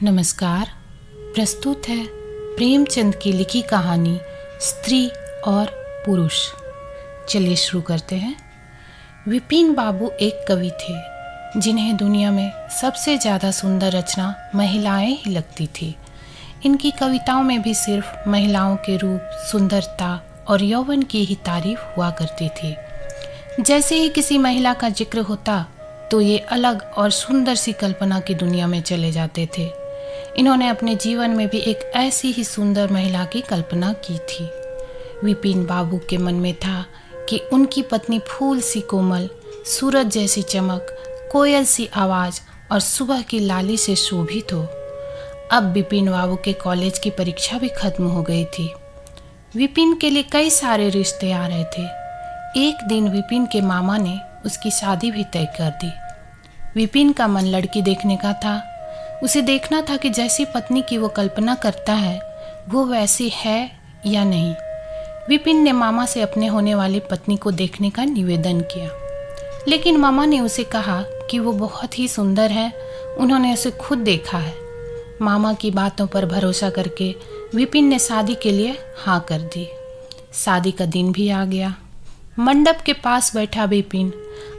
नमस्कार। प्रस्तुत है प्रेमचंद की लिखी कहानी स्त्री और पुरुष। चलिए शुरू करते हैं। विपिन बाबू एक कवि थे जिन्हें दुनिया में सबसे ज़्यादा सुंदर रचना महिलाएं ही लगती थी। इनकी कविताओं में भी सिर्फ महिलाओं के रूप, सुंदरता और यौवन की ही तारीफ हुआ करती थी। जैसे ही किसी महिला का जिक्र होता तो ये अलग और सुंदर सी कल्पना की दुनिया में चले जाते थे। इन्होंने अपने जीवन में भी एक ऐसी ही सुंदर महिला की कल्पना की थी। विपिन बाबू के मन में था कि उनकी पत्नी फूल सी कोमल, सूरज जैसी चमक, कोयल सी आवाज़ और सुबह की लाली से शोभित हो। अब विपिन बाबू के कॉलेज की परीक्षा भी खत्म हो गई थी। विपिन के लिए कई सारे रिश्ते आ रहे थे। एक दिन विपिन के मामा ने उसकी शादी भी तय कर दी। विपिन का मन लड़की देखने का था। उसे देखना था कि जैसी पत्नी की वो कल्पना करता है वो वैसी है या नहीं। विपिन ने मामा से अपने होने वाली पत्नी को देखने का निवेदन किया, लेकिन मामा ने उसे कहा कि वो बहुत ही सुंदर है, उन्होंने उसे खुद देखा है। मामा की बातों पर भरोसा करके विपिन ने शादी के लिए हाँ कर दी। शादी का दिन भी आ गया। मंडप के पास बैठा विपिन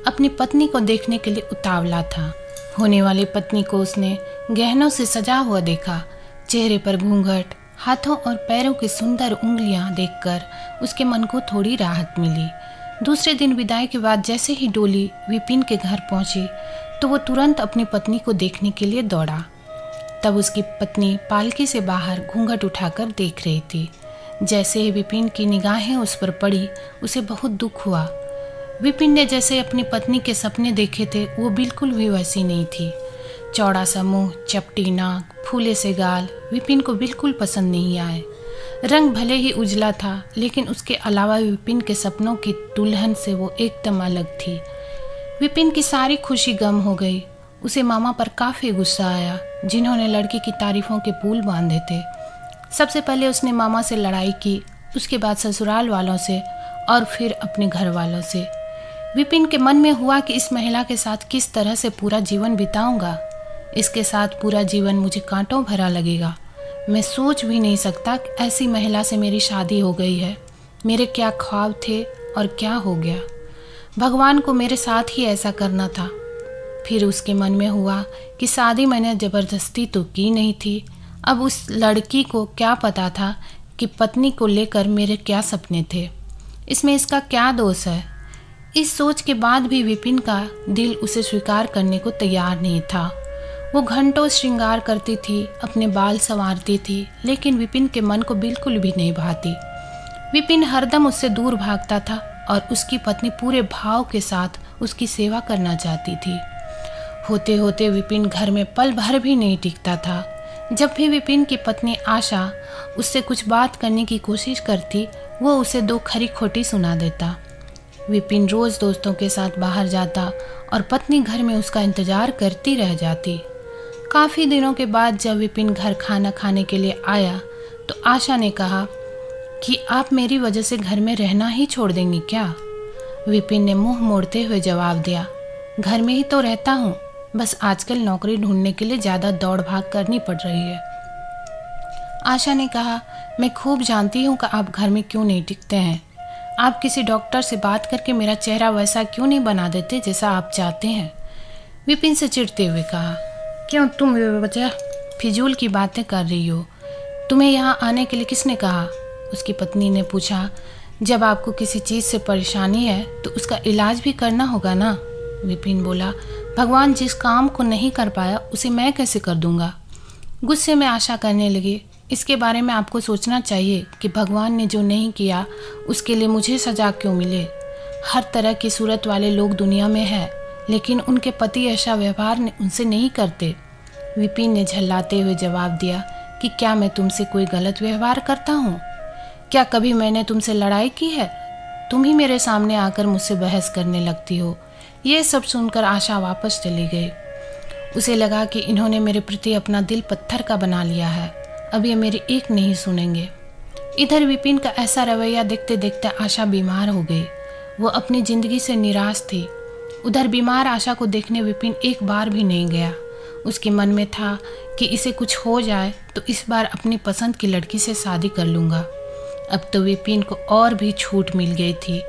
अपनी पत्नी को देखने के लिए उतावला था। होने वाली पत्नी को उसने गहनों से सजा हुआ देखा। चेहरे पर घूंघट, हाथों और पैरों की सुंदर उंगलियां देखकर उसके मन को थोड़ी राहत मिली। दूसरे दिन विदाई के बाद जैसे ही डोली विपिन के घर पहुंची तो वो तुरंत अपनी पत्नी को देखने के लिए दौड़ा। तब उसकी पत्नी पालकी से बाहर घूंघट उठाकर देख रही थी। जैसे ही विपिन की निगाहें उस पर पड़ी उसे बहुत दुख हुआ। विपिन ने जैसे अपनी पत्नी के सपने देखे थे वो बिल्कुल भी वैसी नहीं थी। चौड़ा सा मुंह, चपटी नाक, फूले से गाल विपिन को बिल्कुल पसंद नहीं आए। रंग भले ही उजला था लेकिन उसके अलावा विपिन के सपनों की दुल्हन से वो एकदम अलग थी। विपिन की सारी खुशी गम हो गई। उसे मामा पर काफ़ी गुस्सा आया जिन्होंने लड़की की तारीफों के पुल बांधे थे। सबसे पहले उसने मामा से लड़ाई की, उसके बाद ससुराल वालों से और फिर अपने घर वालों से। विपिन के मन में हुआ कि इस महिला के साथ किस तरह से पूरा जीवन बिताऊंगा। इसके साथ पूरा जीवन मुझे कांटों भरा लगेगा। मैं सोच भी नहीं सकता कि ऐसी महिला से मेरी शादी हो गई है। मेरे क्या ख्वाब थे और क्या हो गया। भगवान को मेरे साथ ही ऐसा करना था। फिर उसके मन में हुआ कि शादी मैंने ज़बरदस्ती तो की नहीं थी। अब उस लड़की को क्या पता था कि पत्नी को लेकर मेरे क्या सपने थे। इसमें इसका क्या दोष है। इस सोच के बाद भी विपिन का दिल उसे स्वीकार करने को तैयार नहीं था। वो घंटों श्रृंगार करती थी, अपने बाल संवारती थी, लेकिन विपिन के मन को बिल्कुल भी नहीं भाती। विपिन हरदम उससे दूर भागता था और उसकी पत्नी पूरे भाव के साथ उसकी सेवा करना चाहती थी। होते होते विपिन घर में पल भर भी नहीं टिकता था। जब भी विपिन की पत्नी आशा उससे कुछ बात करने की कोशिश करती वो उसे दो खरी खोटी सुना देता। विपिन रोज़ दोस्तों के साथ बाहर जाता और पत्नी घर में उसका इंतज़ार करती रह जाती। काफ़ी दिनों के बाद जब विपिन घर खाना खाने के लिए आया तो आशा ने कहा कि आप मेरी वजह से घर में रहना ही छोड़ देंगी क्या। विपिन ने मुंह मोड़ते हुए जवाब दिया, घर में ही तो रहता हूँ, बस आजकल नौकरी ढूंढने के लिए ज़्यादा दौड़ भाग करनी पड़ रही है। आशा ने कहा, मैं खूब जानती हूँ कि आप घर में क्यों नहीं टिकते हैं। आप किसी डॉक्टर से बात करके मेरा चेहरा वैसा क्यों नहीं बना देते जैसा आप चाहते हैं। विपिन से चिढ़ते हुए कहा, क्यों तुम बेवजह फिजूल की बातें कर रही हो। तुम्हें यहाँ आने के लिए किसने कहा। उसकी पत्नी ने पूछा, जब आपको किसी चीज़ से परेशानी है तो उसका इलाज भी करना होगा ना। विपिन बोला, भगवान जिस काम को नहीं कर पाया उसे मैं कैसे कर दूंगा। गुस्से में आशा करने लगी, इसके बारे में आपको सोचना चाहिए कि भगवान ने जो नहीं किया उसके लिए मुझे सजा क्यों मिले। हर तरह की सूरत वाले लोग दुनिया में हैं, लेकिन उनके पति ऐसा व्यवहार उनसे नहीं करते। विपिन ने झल्लाते हुए जवाब दिया कि क्या मैं तुमसे कोई गलत व्यवहार करता हूँ। क्या कभी मैंने तुमसे लड़ाई की है। तुम ही मेरे सामने आकर मुझसे बहस करने लगती हो। ये सब सुनकर आशा वापस चली गई। उसे लगा कि इन्होंने मेरे प्रति अपना दिल पत्थर का बना लिया है, अब ये मेरी एक नहीं सुनेंगे। इधर विपिन का ऐसा रवैया देखते देखते आशा बीमार हो गई। वो अपनी ज़िंदगी से निराश थी। उधर बीमार आशा को देखने विपिन एक बार भी नहीं गया। उसके मन में था कि इसे कुछ हो जाए तो इस बार अपनी पसंद की लड़की से शादी कर लूँगा। अब तो विपिन को और भी छूट मिल गई थी।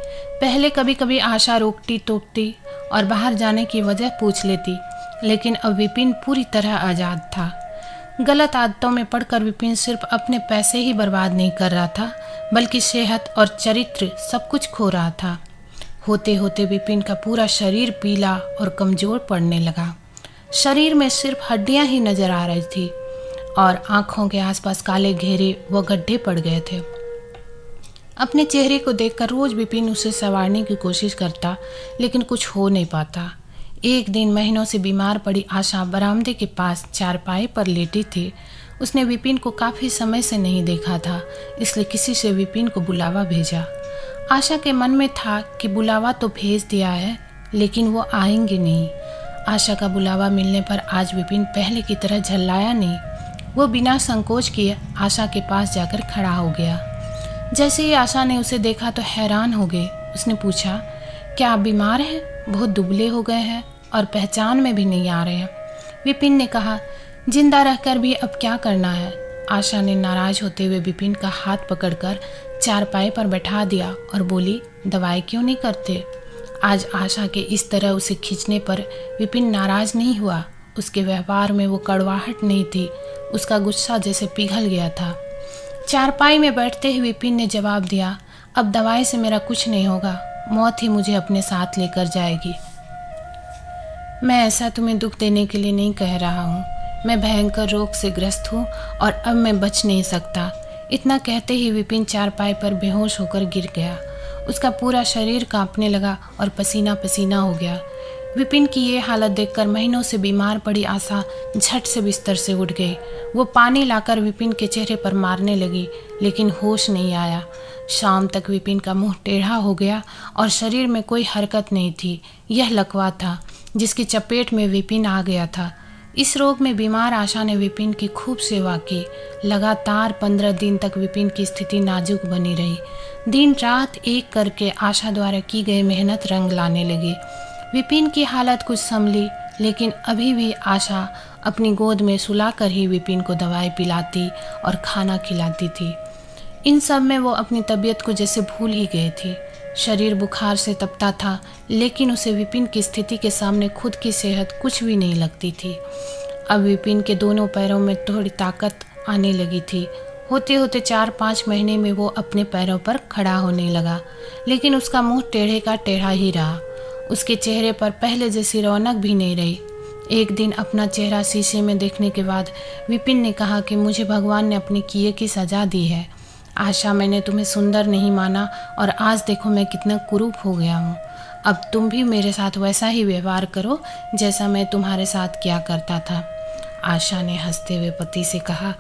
पहले कभी कभी आशा रोकती टोकती और बाहर जाने की वजह पूछ लेती, लेकिन अब विपिन पूरी तरह आज़ाद था। गलत आदतों में पड़कर विपिन सिर्फ अपने पैसे ही बर्बाद नहीं कर रहा था, बल्कि सेहत और चरित्र सब कुछ खो रहा था। होते होते विपिन का पूरा शरीर पीला और कमज़ोर पड़ने लगा। शरीर में सिर्फ हड्डियां ही नजर आ रही थी और आंखों के आसपास काले घेरे व गड्ढे पड़ गए थे। अपने चेहरे को देखकर रोज विपिन उसे संवारने की कोशिश करता, लेकिन कुछ हो नहीं पाता। एक दिन महीनों से बीमार पड़ी आशा बरामदे के पास चारपाई पर लेटी थी। उसने विपिन को काफ़ी समय से नहीं देखा था, इसलिए किसी से विपिन को बुलावा भेजा। आशा के मन में था कि बुलावा तो भेज दिया है, लेकिन वो आएंगे नहीं। आशा का बुलावा मिलने पर आज विपिन पहले की तरह झल्लाया नहीं। वो बिना संकोच किए आशा के पास जाकर खड़ा हो गया। जैसे ही आशा ने उसे देखा तो हैरान हो गई। उसने पूछा, क्या आप बीमार हैं? बहुत दुबले हो गए हैं और पहचान में भी नहीं आ रहे हैं। विपिन ने कहा, जिंदा रहकर भी अब क्या करना है। आशा ने नाराज होते हुए विपिन का हाथ पकड़कर चारपाई पर बैठा दिया और बोली, दवाई क्यों नहीं करते? आज आशा के इस तरह उसे खींचने पर विपिन नाराज नहीं हुआ। उसके व्यवहार में वो कड़वाहट नहीं थी, उसका गुस्सा जैसे पिघल गया था। चारपाई में बैठते ही विपिन ने जवाब दिया, अब दवाई से मेरा कुछ नहीं होगा, मौत ही मुझे अपने साथ लेकर जाएगी। मैं ऐसा तुम्हें दुख देने के लिए नहीं कह रहा हूँ। मैं भयंकर रोग से ग्रस्त हूँ और अब मैं बच नहीं सकता। इतना कहते ही विपिन चारपाई पर बेहोश होकर गिर गया। उसका पूरा शरीर कांपने लगा और पसीना पसीना हो गया। विपिन की ये हालत देखकर महीनों से बीमार पड़ी आशा झट से बिस्तर से उठ गई। वो पानी लाकर विपिन के चेहरे पर मारने लगी, लेकिन होश नहीं आया। शाम तक विपिन का मुंह टेढ़ा हो गया और शरीर में कोई हरकत नहीं थी। यह लकवा था जिसकी चपेट में विपिन आ गया था। इस रोग में बीमार आशा ने विपिन की खूब सेवा की। लगातार 15 दिन तक विपिन की स्थिति नाजुक बनी रही। दिन रात एक करके आशा द्वारा की गई मेहनत रंग लाने लगी। विपिन की हालत कुछ संभली, लेकिन अभी भी आशा अपनी गोद में सुलाकर ही विपिन को दवाई पिलाती और खाना खिलाती थी। इन सब में वो अपनी तबीयत को जैसे भूल ही गई थी। शरीर बुखार से तपता था, लेकिन उसे विपिन की स्थिति के सामने खुद की सेहत कुछ भी नहीं लगती थी। अब विपिन के दोनों पैरों में थोड़ी ताकत आने लगी थी। होते होते 4-5 महीने में वो अपने पैरों पर खड़ा होने लगा, लेकिन उसका मुंह टेढ़े का टेढ़ा ही रहा। उसके चेहरे पर पहले जैसी रौनक भी नहीं रही। एक दिन अपना चेहरा शीशे में देखने के बाद विपिन ने कहा कि मुझे भगवान ने अपने किए की सज़ा दी है। आशा, मैंने तुम्हें सुंदर नहीं माना और आज देखो मैं कितना कुरूप हो गया हूँ। अब तुम भी मेरे साथ वैसा ही व्यवहार करो जैसा मैं तुम्हारे साथ किया करता था। आशा ने हंसते हुए पति से कहा,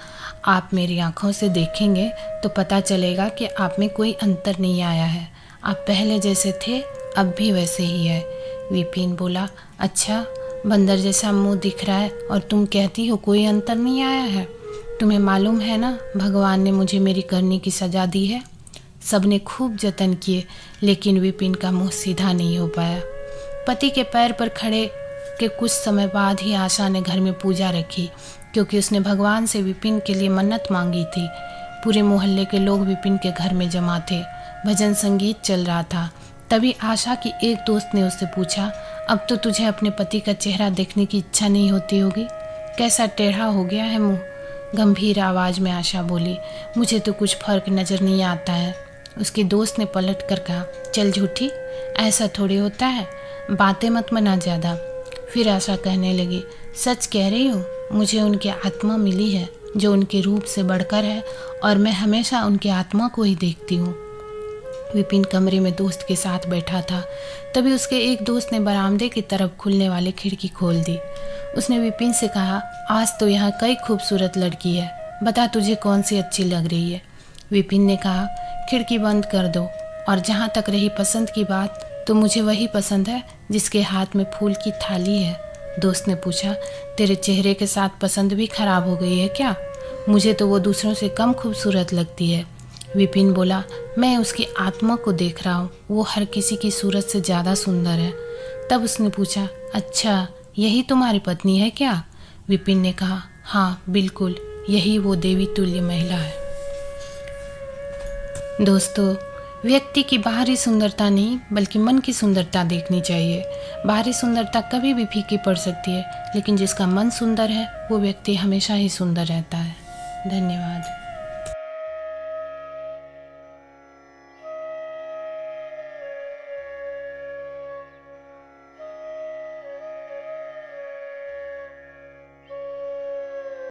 आप मेरी आंखों से देखेंगे तो पता चलेगा कि आप में कोई अंतर नहीं आया है। आप पहले जैसे थे अब भी वैसे ही है। विपिन बोला, अच्छा, बंदर जैसा मुंह दिख रहा है और तुम कहती हो कोई अंतर नहीं आया है। तुम्हें मालूम है ना, भगवान ने मुझे मेरी करनी की सज़ा दी है। सबने खूब जतन किए, लेकिन विपिन का मुंह सीधा नहीं हो पाया। पति के पैर पर खड़े के कुछ समय बाद ही आशा ने घर में पूजा रखी, क्योंकि उसने भगवान से विपिन के लिए मन्नत मांगी थी। पूरे मोहल्ले के लोग विपिन के घर में जमा थे। भजन संगीत चल रहा था। तभी आशा की एक दोस्त ने उससे पूछा, अब तो तुझे अपने पति का चेहरा देखने की इच्छा नहीं होती होगी, कैसा टेढ़ा हो गया है मुंह। गंभीर आवाज़ में आशा बोली, मुझे तो कुछ फर्क नज़र नहीं आता है। उसकी दोस्त ने पलट कर कहा, चल झूठी, ऐसा थोड़ी होता है, बातें मत मना ज़्यादा। फिर आशा कहने लगी, सच कह रही हूँ, मुझे उनकी आत्मा मिली है जो उनके रूप से बढ़कर है और मैं हमेशा उनकी आत्मा को ही देखती हूँ। विपिन कमरे में दोस्त के साथ बैठा था। तभी उसके एक दोस्त ने बरामदे की तरफ खुलने वाली खिड़की खोल दी। उसने विपिन से कहा, आज तो यहाँ कई खूबसूरत लड़की है, बता तुझे कौन सी अच्छी लग रही है। विपिन ने कहा, खिड़की बंद कर दो, और जहाँ तक रही पसंद की बात, तो मुझे वही पसंद है जिसके हाथ में फूल की थाली है। दोस्त ने पूछा, तेरे चेहरे के साथ पसंद भी खराब हो गई है क्या? मुझे तो वो दूसरों से कम खूबसूरत लगती है। विपिन बोला, मैं उसकी आत्मा को देख रहा हूँ, वो हर किसी की सूरत से ज़्यादा सुंदर है। तब उसने पूछा, अच्छा, यही तुम्हारी पत्नी है क्या? विपिन ने कहा, हाँ बिल्कुल, यही वो देवी तुल्य महिला है। दोस्तों, व्यक्ति की बाहरी सुंदरता नहीं बल्कि मन की सुंदरता देखनी चाहिए। बाहरी सुंदरता कभी भी फीकी पड़ सकती है, लेकिन जिसका मन सुंदर है वो व्यक्ति हमेशा ही सुंदर रहता है। धन्यवाद।